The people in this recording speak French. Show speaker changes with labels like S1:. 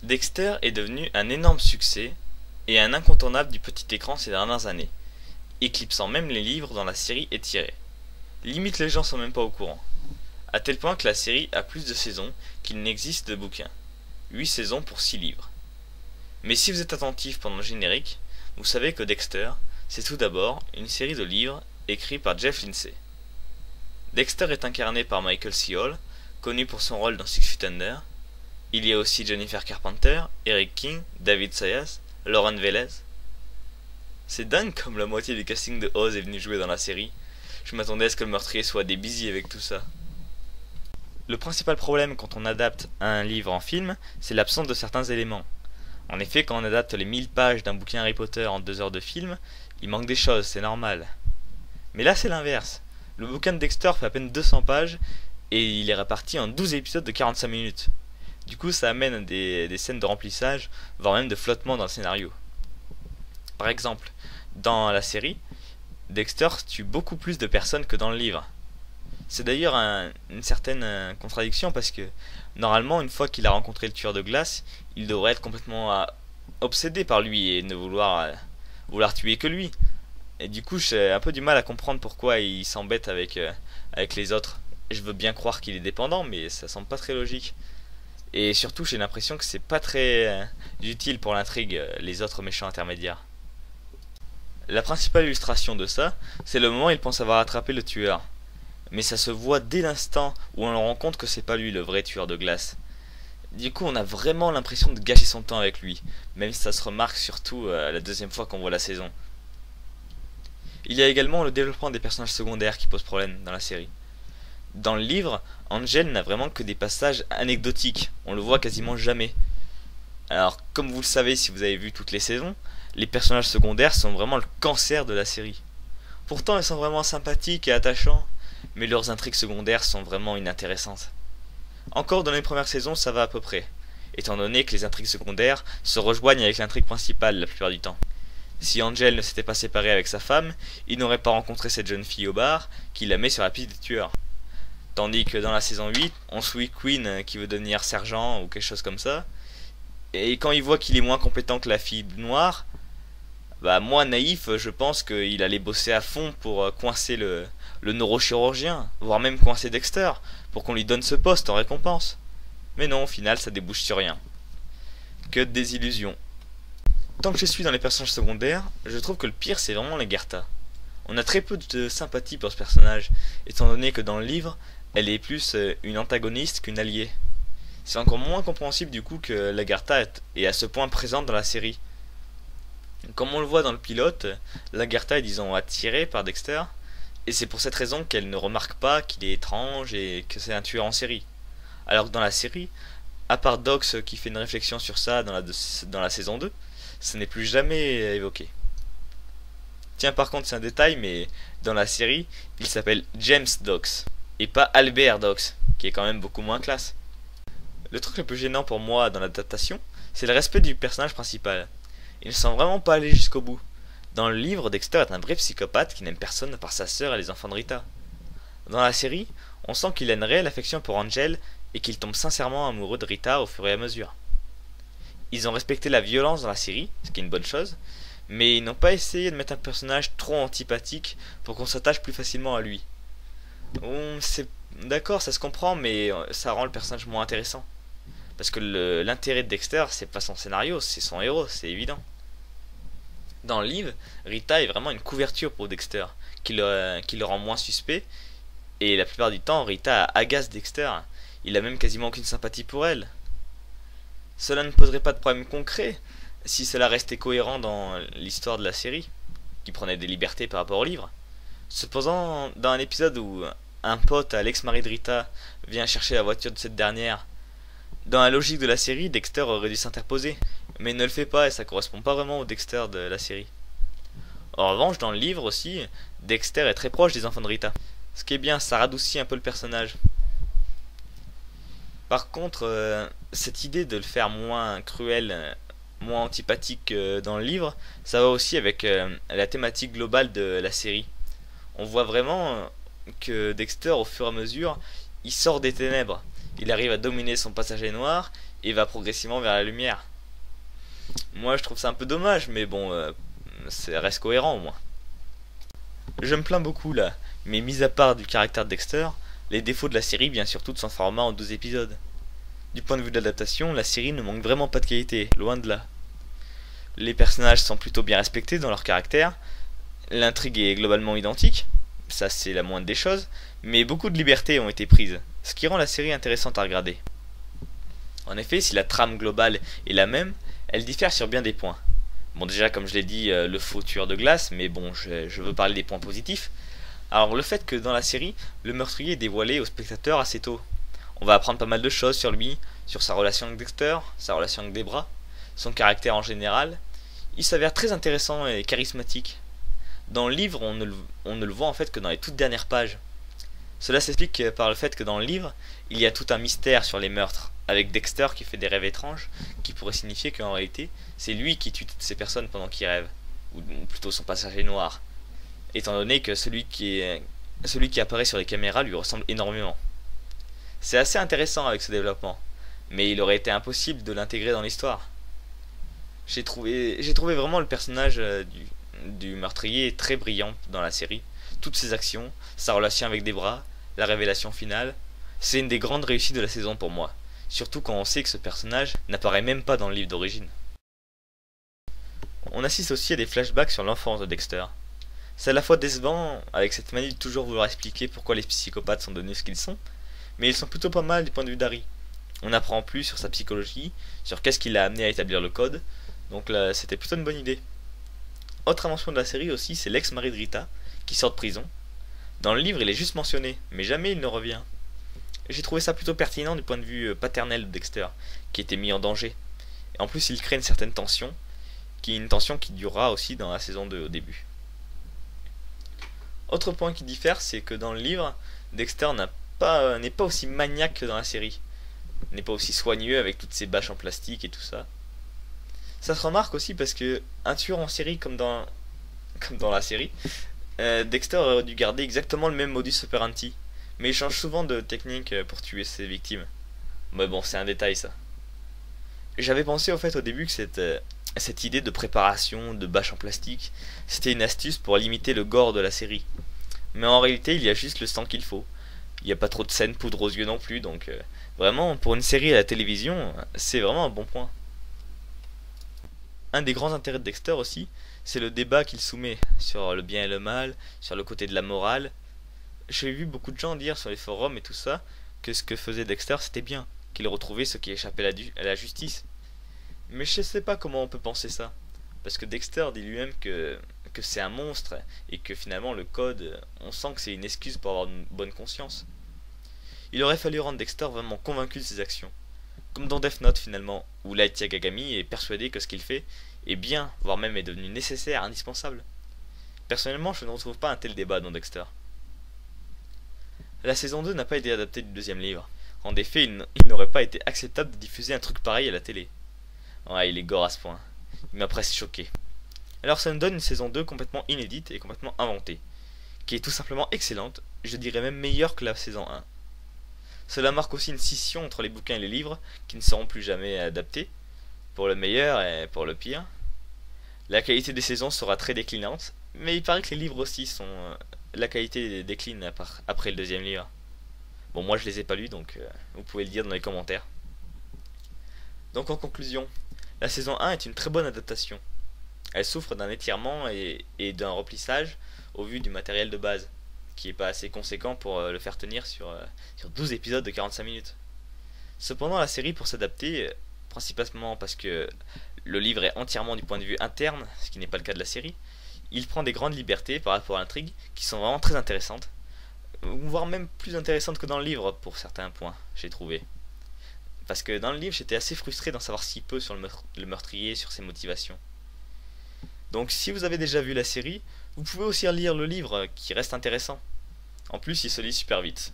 S1: Dexter est devenu un énorme succès et un incontournable du petit écran ces dernières années, éclipsant même les livres dont la série est tirée. Limite les gens sont même pas au courant. À tel point que la série a plus de saisons qu'il n'existe de bouquins. 8 saisons pour 6 livres. Mais si vous êtes attentif pendant le générique, vous savez que Dexter, c'est tout d'abord une série de livres écrits par Jeff Lindsay. Dexter est incarné par Michael C. Hall, connu pour son rôle dans Six Feet Under. Il y a aussi Jennifer Carpenter, Eric King, David Sayas, Lauren Velez. C'est dingue comme la moitié du casting de Oz est venu jouer dans la série. Je m'attendais à ce que le meurtrier soit débusy avec tout ça. Le principal problème quand on adapte un livre en film, c'est l'absence de certains éléments. En effet, quand on adapte les 1000 pages d'un bouquin Harry Potter en 2 heures de film, il manque des choses, c'est normal. Mais là c'est l'inverse. Le bouquin de Dexter fait à peine 200 pages et il est réparti en 12 épisodes de 45 minutes. Du coup ça amène des scènes de remplissage, voire même de flottement dans le scénario. Par exemple, dans la série, Dexter tue beaucoup plus de personnes que dans le livre. C'est d'ailleurs une certaine contradiction parce que normalement une fois qu'il a rencontré le tueur de glace, il devrait être complètement obsédé par lui et ne vouloir tuer que lui. Et du coup j'ai un peu du mal à comprendre pourquoi il s'embête avec les autres. Je veux bien croire qu'il est dépendant mais ça semble pas très logique. Et surtout j'ai l'impression que c'est pas très utile pour l'intrigue les autres méchants intermédiaires. La principale illustration de ça, c'est le moment où il pense avoir attrapé le tueur. Mais ça se voit dès l'instant où on rend compte que c'est pas lui le vrai tueur de glace. Du coup on a vraiment l'impression de gâcher son temps avec lui, même si ça se remarque surtout la deuxième fois qu'on voit la saison. Il y a également le développement des personnages secondaires qui pose problème dans la série. Dans le livre, Angel n'a vraiment que des passages anecdotiques, on le voit quasiment jamais. Alors comme vous le savez si vous avez vu toutes les saisons, les personnages secondaires sont vraiment le cancer de la série. Pourtant ils sont vraiment sympathiques et attachants, mais leurs intrigues secondaires sont vraiment inintéressantes. Encore dans les premières saisons ça va à peu près, étant donné que les intrigues secondaires se rejoignent avec l'intrigue principale la plupart du temps. Si Angel ne s'était pas séparé avec sa femme, il n'aurait pas rencontré cette jeune fille au bar qui la met sur la piste des tueurs. Tandis que dans la saison 8, on suit Quinn qui veut devenir sergent ou quelque chose comme ça. Et quand il voit qu'il est moins compétent que la fille noire, bah moi naïf, je pense qu'il allait bosser à fond pour coincer le neurochirurgien, voire même coincer Dexter, pour qu'on lui donne ce poste en récompense. Mais non, au final ça débouche sur rien. Que de désillusions. Tant que je suis dans les personnages secondaires, je trouve que le pire c'est vraiment Lagertha. On a très peu de sympathie pour ce personnage, étant donné que dans le livre, elle est plus une antagoniste qu'une alliée. C'est encore moins compréhensible du coup que Lagertha est à ce point présente dans la série. Comme on le voit dans le pilote, Lagertha est disons attirée par Dexter, et c'est pour cette raison qu'elle ne remarque pas qu'il est étrange et que c'est un tueur en série. Alors que dans la série, à part Dox qui fait une réflexion sur ça dans la saison 2, ce n'est plus jamais évoqué. Tiens par contre c'est un détail mais dans la série il s'appelle James Dox et pas Albert Dox qui est quand même beaucoup moins classe. Le truc le plus gênant pour moi dans l'adaptation c'est le respect du personnage principal. Il ne semble vraiment pas aller jusqu'au bout. Dans le livre Dexter est un vrai psychopathe qui n'aime personne à part sa sœur et les enfants de Rita. Dans la série on sent qu'il a une réelle affection pour Angel et qu'il tombe sincèrement amoureux de Rita au fur et à mesure. Ils ont respecté la violence dans la série, ce qui est une bonne chose, mais ils n'ont pas essayé de mettre un personnage trop antipathique pour qu'on s'attache plus facilement à lui. C'est d'accord, ça se comprend, mais ça rend le personnage moins intéressant. Parce que l'intérêt de Dexter, c'est pas son scénario, c'est son héros, c'est évident. Dans le livre, Rita est vraiment une couverture pour Dexter, qui le rend moins suspect, et la plupart du temps, Rita agace Dexter. Il a même quasiment aucune sympathie pour elle. Cela ne poserait pas de problème concret si cela restait cohérent dans l'histoire de la série, qui prenait des libertés par rapport au livre. Cependant, dans un épisode où un pote à l'ex-mari de Rita vient chercher la voiture de cette dernière, dans la logique de la série, Dexter aurait dû s'interposer, mais il ne le fait pas et ça correspond pas vraiment au Dexter de la série. En revanche, dans le livre aussi, Dexter est très proche des enfants de Rita. Ce qui est bien, ça radoucit un peu le personnage. Par contre, cette idée de le faire moins cruel, moins antipathique que dans le livre, ça va aussi avec la thématique globale de la série. On voit vraiment que Dexter, au fur et à mesure, il sort des ténèbres. Il arrive à dominer son passager noir et va progressivement vers la lumière. Moi je trouve ça un peu dommage, mais bon, ça reste cohérent au moins. Je me plains beaucoup là, mais mis à part du caractère de Dexter, les défauts de la série viennent surtout de son format en 12 épisodes. Du point de vue de l'adaptation, la série ne manque vraiment pas de qualité, loin de là. Les personnages sont plutôt bien respectés dans leur caractère, l'intrigue est globalement identique, ça c'est la moindre des choses, mais beaucoup de libertés ont été prises, ce qui rend la série intéressante à regarder. En effet, si la trame globale est la même, elle diffère sur bien des points. Bon, déjà comme je l'ai dit, le faux tueur de glace, mais bon, je veux parler des points positifs. Alors le fait que dans la série, le meurtrier est dévoilé au spectateur assez tôt. On va apprendre pas mal de choses sur lui, sur sa relation avec Dexter, sa relation avec Debra, son caractère en général. Il s'avère très intéressant et charismatique. Dans le livre, on ne le voit en fait que dans les toutes dernières pages. Cela s'explique par le fait que dans le livre, il y a tout un mystère sur les meurtres, avec Dexter qui fait des rêves étranges, qui pourrait signifier qu'en réalité, c'est lui qui tue toutes ces personnes pendant qu'il rêve, ou plutôt son passager noir, étant donné que celui qui apparaît sur les caméras lui ressemble énormément. C'est assez intéressant avec ce développement, mais il aurait été impossible de l'intégrer dans l'histoire. J'ai trouvé vraiment le personnage du meurtrier très brillant dans la série. Toutes ses actions, sa relation avec Debra, la révélation finale, c'est une des grandes réussites de la saison pour moi. Surtout quand on sait que ce personnage n'apparaît même pas dans le livre d'origine. On assiste aussi à des flashbacks sur l'enfance de Dexter. C'est à la fois décevant, avec cette manie de toujours vouloir expliquer pourquoi les psychopathes sont devenus ce qu'ils sont, mais ils sont plutôt pas mal du point de vue d'Harry. On apprend plus sur sa psychologie, sur qu'est-ce qui l'a amené à établir le code, donc là c'était plutôt une bonne idée. Autre invention de la série aussi, c'est l'ex-mari de Rita, qui sort de prison. Dans le livre il est juste mentionné, mais jamais il ne revient. J'ai trouvé ça plutôt pertinent du point de vue paternel de Dexter, qui était mis en danger. Et en plus il crée une certaine tension, une tension qui durera aussi dans la saison 2 au début. Autre point qui diffère, c'est que dans le livre, Dexter n'est pas aussi maniaque que dans la série. N'est pas aussi soigneux avec toutes ces bâches en plastique et tout ça. Ça se remarque aussi parce que un tueur en série comme dans la série, Dexter aurait dû garder exactement le même modus operandi, mais il change souvent de technique pour tuer ses victimes. Mais bon, c'est un détail ça. J'avais pensé au fait au début que cette idée de préparation de bâches en plastique, c'était une astuce pour limiter le gore de la série. Mais en réalité, il y a juste le sang qu'il faut. Il n'y a pas trop de scènes poudre aux yeux non plus, donc vraiment, pour une série à la télévision, c'est vraiment un bon point. Un des grands intérêts de Dexter aussi, c'est le débat qu'il soumet sur le bien et le mal, sur le côté de la morale. J'ai vu beaucoup de gens dire sur les forums et tout ça, que ce que faisait Dexter c'était bien, qu'il retrouvait ce qui échappait à la justice. Mais je sais pas comment on peut penser ça. Parce que Dexter dit lui-même que c'est un monstre et que finalement le code, on sent que c'est une excuse pour avoir une bonne conscience. Il aurait fallu rendre Dexter vraiment convaincu de ses actions. Comme dans Death Note finalement, où Light Yagami est persuadé que ce qu'il fait est bien, voire même est devenu nécessaire, indispensable. Personnellement, je ne retrouve pas un tel débat dans Dexter. La saison 2 n'a pas été adaptée du deuxième livre. En effet, il n'aurait pas été acceptable de diffuser un truc pareil à la télé. Ouais, il est gore à ce point. Il m'a presque choqué. Alors ça nous donne une saison 2 complètement inédite et complètement inventée, qui est tout simplement excellente, je dirais même meilleure que la saison 1. Cela marque aussi une scission entre les bouquins et les livres, qui ne seront plus jamais adaptés, pour le meilleur et pour le pire. La qualité des saisons sera très déclinante, mais il paraît que les livres aussi sont... la qualité décline après le deuxième livre. Bon, moi je les ai pas lus, donc vous pouvez le dire dans les commentaires. Donc en conclusion, la saison 1 est une très bonne adaptation. Elle souffre d'un étirement et d'un remplissage au vu du matériel de base, qui est pas assez conséquent pour le faire tenir sur 12 épisodes de 45 minutes. Cependant, la série, pour s'adapter, principalement parce que le livre est entièrement du point de vue interne, ce qui n'est pas le cas de la série, il prend des grandes libertés par rapport à l'intrigue qui sont vraiment très intéressantes, voire même plus intéressantes que dans le livre pour certains points, j'ai trouvé. Parce que dans le livre, j'étais assez frustré d'en savoir si peu sur le meurtrier, sur ses motivations. Donc si vous avez déjà vu la série, vous pouvez aussi lire le livre qui reste intéressant. En plus, il se lit super vite.